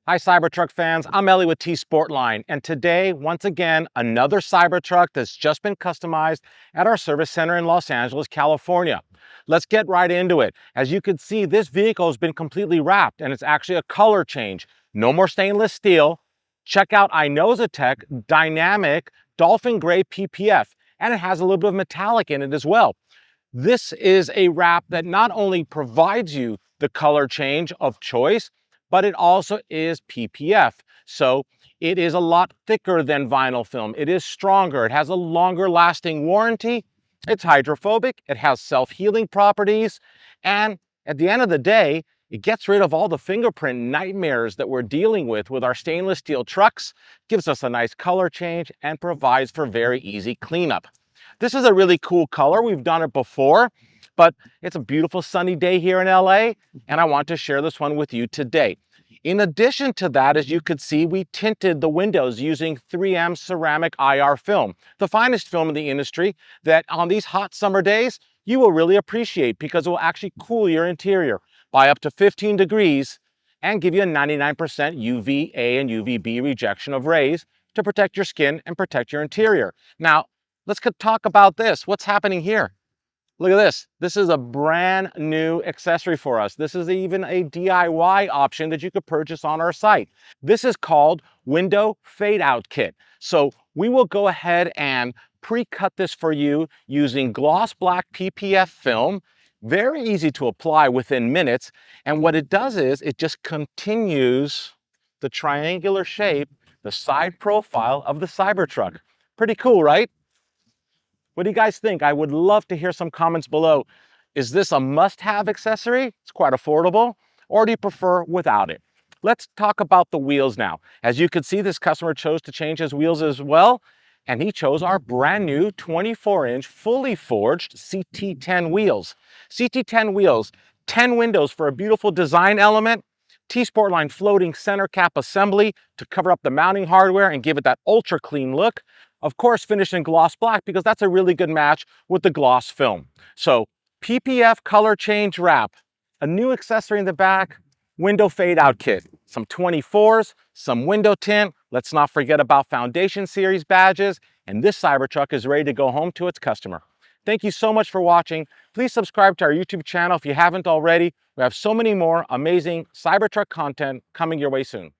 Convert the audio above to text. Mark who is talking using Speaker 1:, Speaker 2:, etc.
Speaker 1: Hi Cybertruck fans, I'm Ellie with T-sportline, and today, once again, another Cybertruck that's just been customized at our service center in Los Angeles, California. Let's get right into it. As you can see, this vehicle has been completely wrapped, and it's actually a color change. No more stainless steel. Check out Tech Dynamic Dolphin Gray PPF, and it has a little bit of metallic in it as well. This is a wrap that not only provides you the color change of choice, but it also is PPF. So it is a lot thicker than vinyl film. It is stronger. It has a longer lasting warranty. It's hydrophobic. It has self-healing properties. And at the end of the day, it gets rid of all the fingerprint nightmares that we're dealing with our stainless steel trucks, gives us a nice color change, and provides for very easy cleanup. This is a really cool color. We've done it before, but it's a beautiful sunny day here in LA, and I want to share this one with you today. In addition to that, as you could see, we tinted the windows using 3M ceramic IR film, the finest film in the industry that on these hot summer days, you will really appreciate because it will actually cool your interior by up to 15 degrees and give you a 99% UVA and UVB rejection of rays to protect your skin and protect your interior. Now, let's talk about this. What's happening here? Look at this. This is a brand new accessory for us. This is even a DIY option that you could purchase on our site. This is called Window Fade Out Kit. So we will go ahead and pre-cut this for you using gloss black PPF film. Very easy to apply within minutes. And what it does is it just continues the triangular shape, the side profile of the Cybertruck. Pretty cool, right? What do you guys think? I would love to hear some comments below. Is this a must-have accessory? It's quite affordable. Or do you prefer without it? Let's talk about the wheels now. As you can see, this customer chose to change his wheels as well, and he chose our brand new 24-inch fully forged CT10 wheels. CT10 wheels, 10 windows for a beautiful design element, T-sportline floating center cap assembly to cover up the mounting hardware and give it that ultra clean look. Of course, finished in gloss black because that's a really good match with the gloss film. So PPF color change wrap, a new accessory in the back, window fade out kit, some 24s, some window tint. Let's not forget about Foundation Series badges. And this Cybertruck is ready to go home to its customer. Thank you so much for watching. Please subscribe to our YouTube channel if you haven't already. We have so many more amazing Cybertruck content coming your way soon.